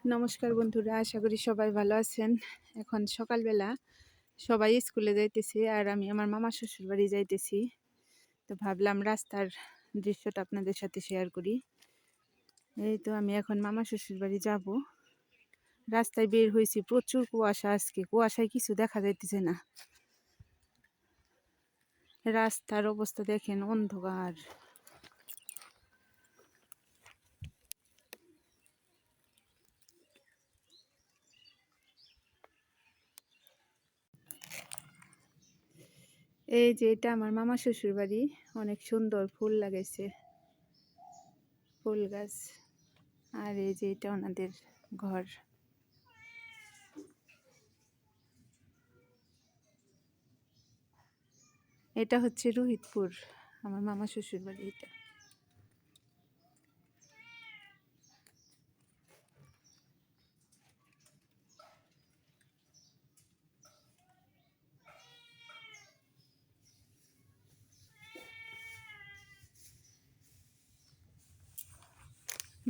নমস্কার বন্ধুরা, আশা করি সবাই ভালো আছেন। এখন সকালবেলা সবাই স্কুলে যাইতেছে আর আমি আমার মামা শ্বশুর বাড়ি যাইতেছি। তো ভাবলাম রাস্তার দৃশ্যটা আপনাদের সাথে শেয়ার করি। এই তো আমি এখন মামা শ্বশুর বাড়ি যাব। রাস্তায় বের হয়েছি, প্রচুর কুয়াশা, আজকে কুয়াশায় কিছু দেখা যাইতেছে না। রাস্তার অবস্থা দেখেন, অন্ধকার। এই যে এটা আমার মামা শ্বশুর বাড়ি, অনেক সুন্দর ফুল লাগাইছে, ফুল গাছ। আর এই যে এটা ওনাদের ঘর। এটা হচ্ছে রোহিতপুর, আমার মামা শ্বশুর বাড়ি এটা।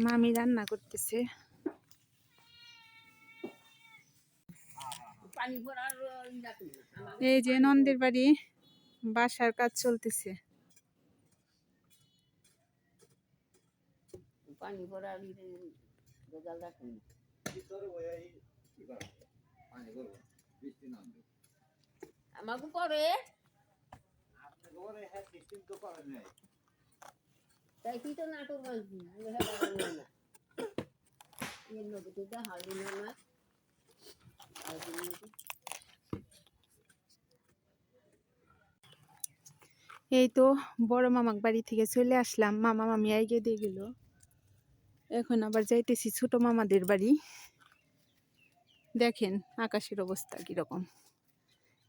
মামি রান্না করতেছে। এই যে নন্দের বাড়ি, বাসার কাজ চলতেছে। আমাকে পরে তাই তুই তো নাটক বলছি না এর মধ্যে তো হালদি না এই তো বড় মামার বাড়ি থেকে চলে আসলাম, মামা মামি আগে দিয়ে গেল। এখন আবার যাইতেছি ছোট মামাদের বাড়ি। দেখেন আকাশের অবস্থা কিরকম।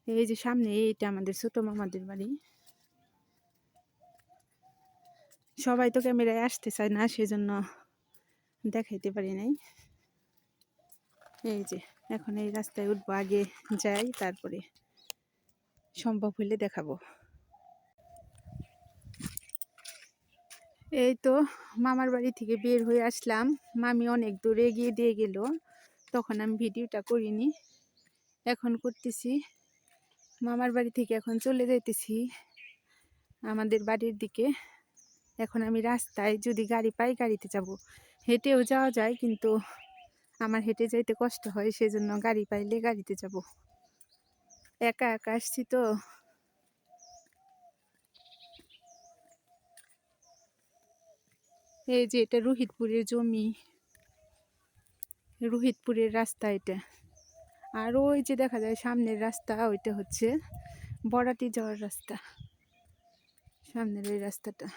এই যে সামনে এইটা আমাদের ছোট মামাদের বাড়ি। সবাই তো ক্যামেরায় আসতে চায় না, সেজন্য দেখাইতে পারি নাই। এই যে এখন এই রাস্তায় উঠবো, আগে যাই তারপরে সম্ভব হইলে দেখাবো। এই তো মামার বাড়ি থেকে বের হয়ে আসলাম, মামি অনেক দূরে এগিয়ে দিয়ে গেল, তখন আমি ভিডিওটা করিনি, এখন করতেছি। মামার বাড়ি থেকে এখন চলে যাইতেছি আমাদের বাড়ির দিকে। এখন আমি রাস্তায়, যদি গাড়ি পাই গাড়িতে যাব, হেঁটেও যাওয়া যায়, কিন্তু আমার হেঁটে যাইতে কষ্ট হয়, সেজন্য গাড়ি পাইলে গাড়িতে যাব। একা একা আসছি তো। এই যে এটা রোহিতপুরের জমি, রোহিতপুরের রাস্তা এটা। আর ওই যে দেখা যায় সামনের রাস্তা, ওইটা হচ্ছে বড়াটি যাওয়ার রাস্তা, সামনের ওই রাস্তাটা।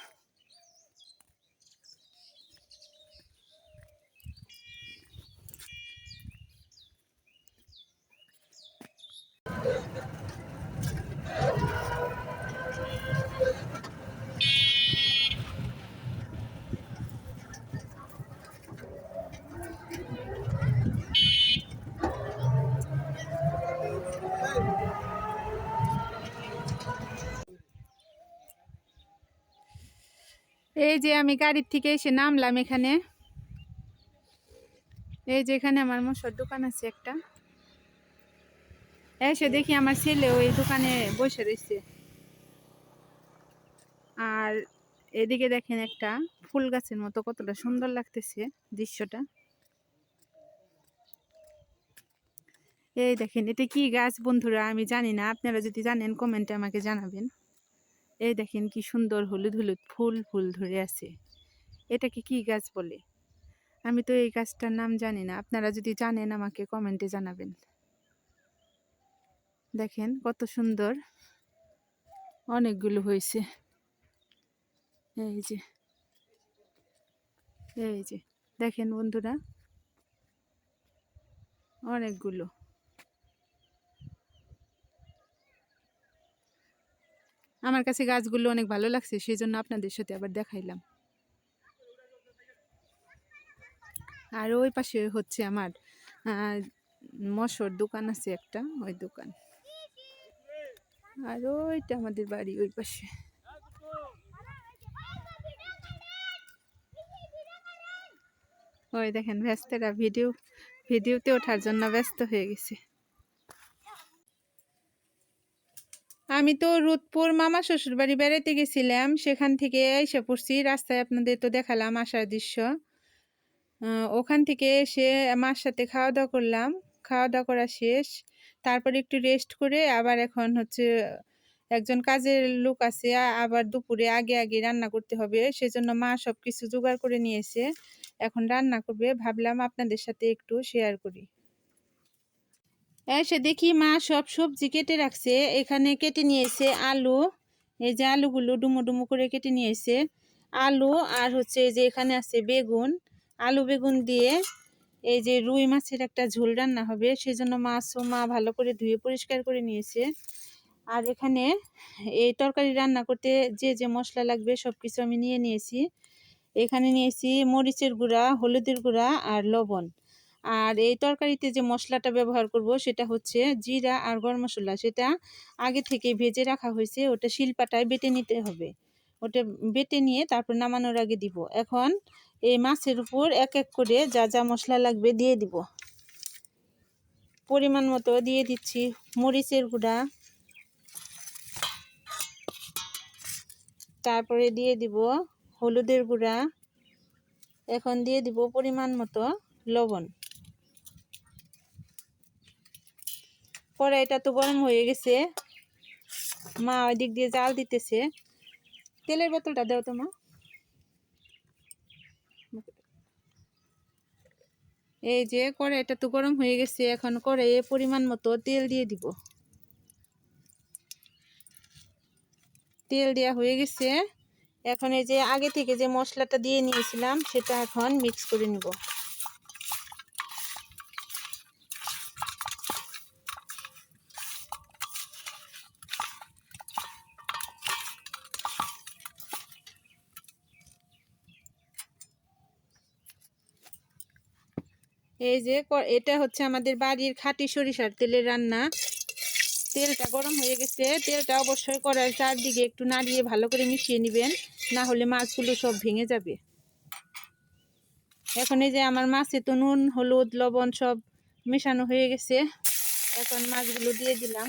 এই যে আমি গাড়ির থেকে এসে নামলাম এখানে। এই যে এখানে আমার মশার দোকান আছে একটা। এসে দেখি আমার ছেলে ওই দোকানে বসে রয়েছে। আর এদিকে দেখেন একটা ফুল গাছের মতো, কতটা সুন্দর লাগতেছে দৃশ্যটা। এই দেখেন এটা কি গাছ বন্ধুরা, আমি জানি না, আপনারা যদি জানেন কমেন্টে আমাকে জানাবেন। এই দেখেন কি সুন্দর হলুদ হলুদ ফুল ফুল ধরে আছে। এটাকে কি গাছ বলে? আমি তো এই গাছটার নাম জানি না, আপনারা যদি জানেন আমাকে কমেন্টে জানাবেন। দেখেন কত সুন্দর, অনেকগুলো হয়েছে। এই যে এই যে দেখেন বন্ধুরা, অনেকগুলো। আমার কাছে গাছগুলো অনেক ভালো লাগছে, সেই জন্য আপনাদের সাথে আবার দেখাইলাম। আর ওই পাশে হচ্ছে আমার মশর দোকান আছে একটা, ওই দোকান। আর ওইটা আমাদের বাড়ি ওই পাশে। ওই দেখেন ব্যস্তরা ভিডিওতে ওঠার জন্য ব্যস্ত হয়ে গেছে। আমি তো রুদপুর মামা শ্বশুর বাড়ি বেড়াইতে গেছিলাম, সেখান থেকে এসে পড়ছি। রাস্তায় আপনাদের তো দেখালাম আসার দৃশ্য। ওখান থেকে এসে মার সাথে খাওয়া দাওয়া করলাম। খাওয়া দাওয়া করা শেষ, তারপরে একটু রেস্ট করে আবার এখন হচ্ছে একজন কাজের লোক আছে, আবার দুপুরে আগে আগে রান্না করতে হবে, সেজন্য মা সব কিছু জোগাড় করে নিয়েছে, এখন রান্না করবে। ভাবলাম আপনাদের সাথে একটু শেয়ার করি। এসে দেখি মা সব সবজি কেটে রাখছে। এখানে কেটে নিয়েছে আলু, এই যে আলুগুলো ডুমো ডুমো করে কেটে নিয়েছে। আলু আর হচ্ছে যে এখানে আছে বেগুন। আলু বেগুন দিয়ে এই যে রুই মাছের একটা ঝোল রান্না হবে, সেজন্য মাছও মা ভালো করে ধুয়ে পরিষ্কার করে নিয়েছে। আর এখানে এই তরকারি রান্না করতে যে যে মশলা লাগবে সব কিছু আমি নিয়ে নিয়েছি। এখানে নিয়েছি মরিচের গুঁড়া, হলুদের গুঁড়া আর লবণ। আর এই তরকারিতে যে মশলাটা ব্যবহার করব সেটা হচ্ছে জিরা আর গরম মশলা, সেটা আগে থেকে ভেজে রাখা হয়েছে, ওটা শিলপাটায় বেটে নিতে হবে। ওটা বেটে নিয়ে তারপর নামানোর আগে দিব। এখন এই মাছের উপর এক এক করে যা যা মশলা লাগবে দিয়ে দিব। পরিমাণ মতো দিয়ে দিচ্ছি মরিচের গুঁড়া, তারপরে দিয়ে দিব হলুদের গুঁড়া, এখন দিয়ে দিব পরিমাণ মতো লবণ। কড়াইটা তো গরম হয়ে গেছে, মা ওই দিক দিয়ে জাল দিতেছে। তেলের বোতলটা দাও তো মা। এই যে কড়াইটা তো গরম হয়ে গেছে, এখন কড়াইয়ে পরিমাণ মতো তেল দিয়ে দিব। তেল দেওয়া হয়ে গেছে, এখন এই যে আগে থেকে যে মশলাটা দিয়ে নিয়েছিলাম সেটা এখন মিক্স করে নিব। এই যে এটা হচ্ছে আমাদের বাড়ির খাঁটি সরিষার তেলের রান্না। তেলটা গরম হয়ে গেছে, তেলটা অবশ্যই কড়াইয়ের চারদিকে একটু নাড়িয়ে ভালো করে মিশিয়ে নেবেন, না হলে মাছগুলো সব ভেঙে যাবে। এখন এই যে আমার মাছে তো নুন হলুদ লবণ সব মেশানো হয়ে গেছে, এখন মাছগুলো দিয়ে দিলাম।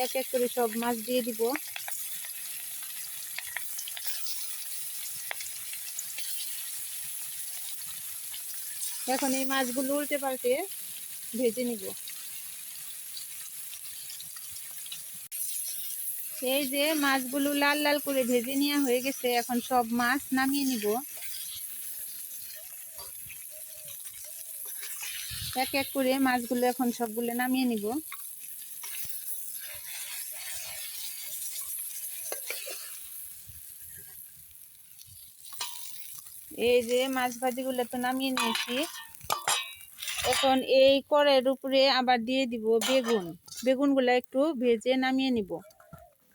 এক এক করে সব মাছ দিয়ে দিব। এখন এই মাছগুলো উল্টে পাল্টে ভেজে নিব। এই যে মাছগুলো লাল লাল করে ভেজে নেওয়া হয়ে গেছে, এখন সব মাছ নামিয়ে নিব। এক এক করে মাছগুলো এখন সবগুলো নামিয়ে নিব। এই যে মাছ ভাজিগুলো তো নামিয়ে নিয়েছি, এখন এই কড়াইয়ের উপরে আবার দিয়ে দিব বেগুন। বেগুনগুলো একটু ভেজে নামিয়ে নিব,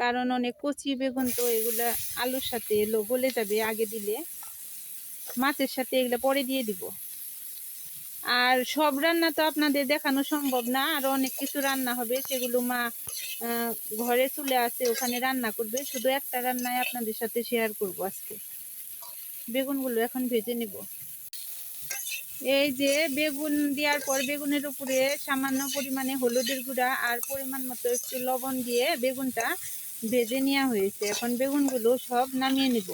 কারণ অনেক কচি বেগুন তো, এগুলা আলুর সাথে এলো গলে যাবে আগে দিলে, মাছের সাথে এগুলো পরে দিয়ে দিব। আর সব রান্না তো আপনাদের দেখানো সম্ভব না, আরো অনেক কিছু রান্না হবে, সেগুলো মা ঘরে চলে আসে ওখানে রান্না করবে। শুধু একটা রান্নায় আপনাদের সাথে শেয়ার করব আজকে। বেগুনগুলো এখন ভেজে নিব। এই যে বেগুন দেওয়ার পর বেগুনের উপরে সামান্য পরিমাণে হলুদের গুঁড়া আর পরিমাণ মতো একটু লবণ দিয়ে বেগুনটা ভেজে নেওয়া হয়েছে, এখন বেগুনগুলো সব নামিয়ে নিব।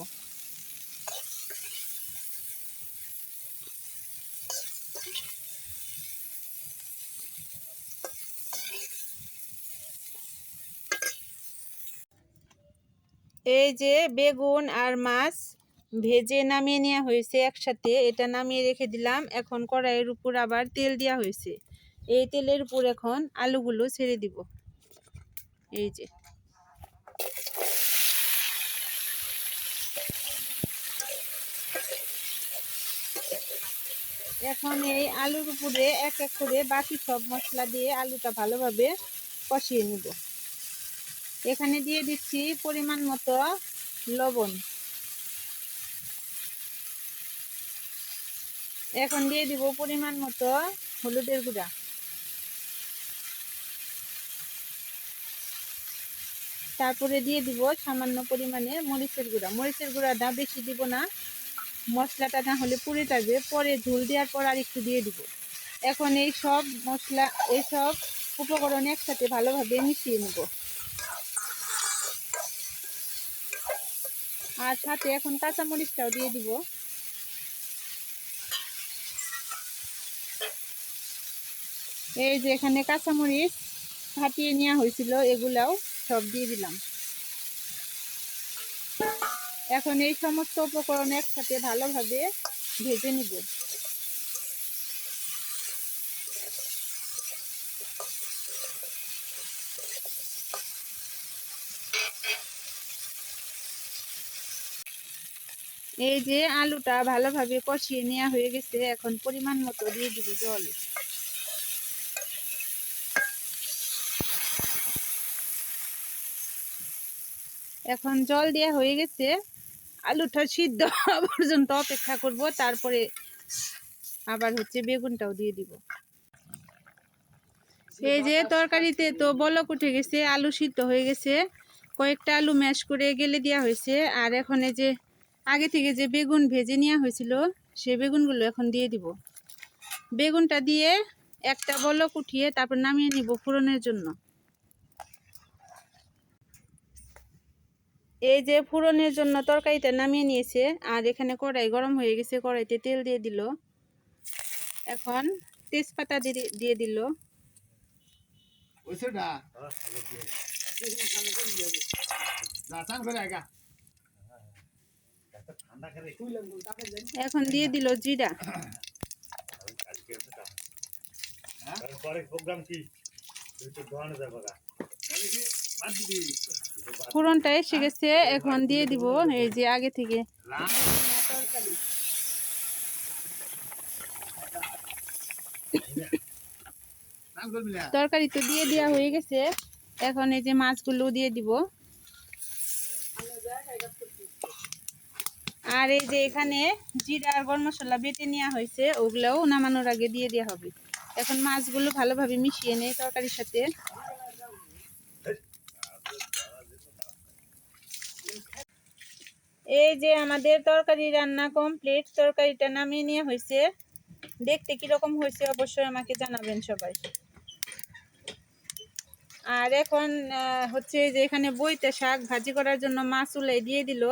এই যে বেগুন আর মাছ ভেজে নামিয়ে নেওয়া হয়েছে একসাথে, এটা নামিয়ে রেখে দিলাম। এখন কড়াইয়ের উপর আবার তেল দেওয়া হয়েছে, এই তেলের উপর এখন আলুগুলো ছেড়ে দিব। এই যে এখন এই আলুর উপরে এক এক করে বাকি সব মশলা দিয়ে আলুটা ভালোভাবে কষিয়ে নিব। এখানে দিয়ে দিচ্ছি পরিমাণ মতো লবণ, এখন দিয়ে দিব পরিমাণ মতো হলুদের গুঁড়া, তারপরে দিয়ে দিব সামান্য পরিমাণে মরিচের গুঁড়া। মরিচের গুঁড়াটা বেশি দিব না, মশলাটা না হলে পুড়ে যাবে, পরে ঝোল দেওয়ার পর আর একটু দিয়ে দিব। এখন এই সব মশলা, এই সব উপকরণ একসাথে ভালোভাবে মিশিয়ে নেব। আর সাথে এখন কাঁচামরিচটাও দিয়ে দিব। এই যে এখানে কাঁচামরিচ ফাটিয়ে নেওয়া হয়েছিল, এগুলাও সব দিয়ে দিলাম। এখন এই সমস্ত উপকরণ একসাথে ভালোভাবে ভেজে নিব। এই যে আলুটা ভালোভাবে কষিয়ে নেওয়া হয়ে গেছে, এখন পরিমাণ মতো দিয়ে দিব জল। এখন জল দেওয়া হয়ে গেছে, আলুটা সিদ্ধ হওয়া পর্যন্ত অপেক্ষা করব, তারপরে আবার হচ্ছে বেগুনটাও দিয়ে দিব। এই যে তরকারিতে তো বলক উঠে গেছে, আলু সিদ্ধ হয়ে গেছে, কয়েকটা আলু ম্যাশ করে গেলে দেওয়া হয়েছে। আর এখন এই যে আগে থেকে যে বেগুন ভেজে নেওয়া হয়েছিল, সেই বেগুনগুলো এখন দিয়ে দিব। বেগুনটা দিয়ে একটা বলক উঠিয়ে তারপর নামিয়ে নিব ফোড়নের জন্য। এই যে ফোড়নের জন্য তরকারিটা নামিয়ে নিয়েছে, আর এখানে কড়াই গরম হয়ে গেছে, কড়াইতে তেল দিয়ে দিল। এখন তেজপাতা দিয়ে দিল। এখন দিয়ে দিল জিরা। ফোড়নটা এসে গেছে, এখন দিয়ে দিব এই যে আগে থেকে তরকারি। তরকারি তো দিয়ে দেওয়া হয়ে গেছে, এখন এই যে মাছগুলো দিয়ে দিব। আর এই যে এখানে জিরা আর গরম মশলা বেটে নেওয়া হয়েছে, ওগুলোও নামানোর আগে দিয়ে দেওয়া হবে। এখন মাছগুলো ভালোভাবে মিশিয়ে নেই তরকারির সাথে। এই যে আমাদের তরকারি রান্না কমপ্লিট, তরকারিটা নামিয়ে নেওয়া হয়েছে। দেখতে কিরকম হয়েছে অবশ্যই আমাকে জানাবেন সবাই। আর এখন হচ্ছে যে এখানে বইতে শাক ভাজি করার জন্য মাছ উলাই দিয়ে দিল।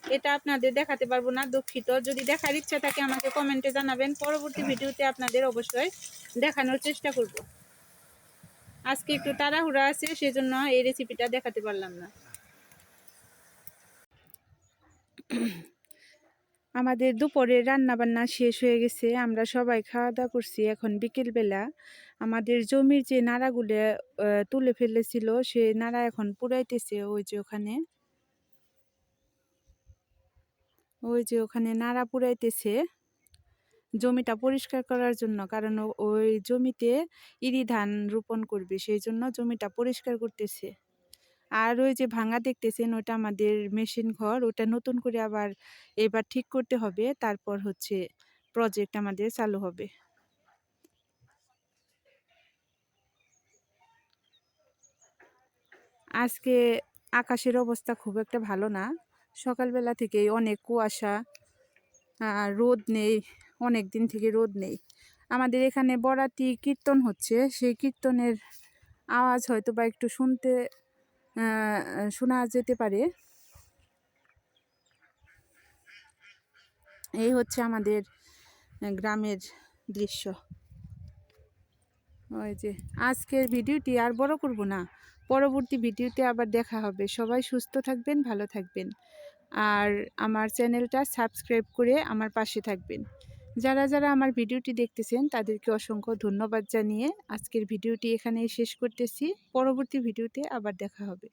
এটা আপনাদের দেখাতে পারবো না, দুঃখিত। যদি দেখার ইচ্ছা থাকে আমাকে কমেন্টে জানাবেন, পরবর্তী ভিডিওতে আপনাদের অবশ্যই দেখানোর চেষ্টা করব। আজকে একটু তাড়াহুড়া আছে, সেজন্য এই রেসিপিটা দেখাতে পারলাম না। আমাদের দুপুরে রান্না বান্না শেষ হয়ে গেছে, আমরা সবাই খাওয়া দাওয়া করছি। এখন বিকেলবেলা আমাদের জমির যে নাড়াগুলো তুলে ফেলেছিল, সে নাড়া এখন পুড়াইতেছে। ওই যে ওখানে নাড়া পুড়াইতেছে জমিটা পরিষ্কার করার জন্য, কারণ ওই জমিতে ইরি ধান রোপণ করবে, সেই জন্য জমিটা পরিষ্কার করতেছে। আর ওই যে ভাঙা দেখতেছেন, ওটা আমাদের মেশিন ঘর, ওটা নতুন করে আবার এবার ঠিক করতে হবে, তারপর হচ্ছে প্রজেক্ট আমাদের চালু হবে। আজকে আকাশের অবস্থা খুব একটা ভালো না, সকালবেলা থেকেই অনেক কুয়াশা, রোদ নেই, অনেক দিন থেকে রোদ নেই। আমাদের এখানে বরাতি কীর্তন হচ্ছে, সেই কীর্তনের আওয়াজ হয়তো বা একটু শোনা যেতে পারে। এই হচ্ছে আমাদের গ্রামের দৃশ্য। ওই যে আজকের ভিডিওটি আর বড় করব না, পরবর্তী ভিডিওতে আবার দেখা হবে। সবাই সুস্থ থাকবেন, ভালো থাকবেন, আর আমার চ্যানেলটা সাবস্ক্রাইব করে আমার পাশে থাকবেন। যারা যারা আমার ভিডিওটি দেখতেছেন তাদেরকে অসংখ্য ধন্যবাদ জানিয়ে আজকের ভিডিওটি এখানেই শেষ করতেছি। পরবর্তী ভিডিওতে আবার দেখা হবে।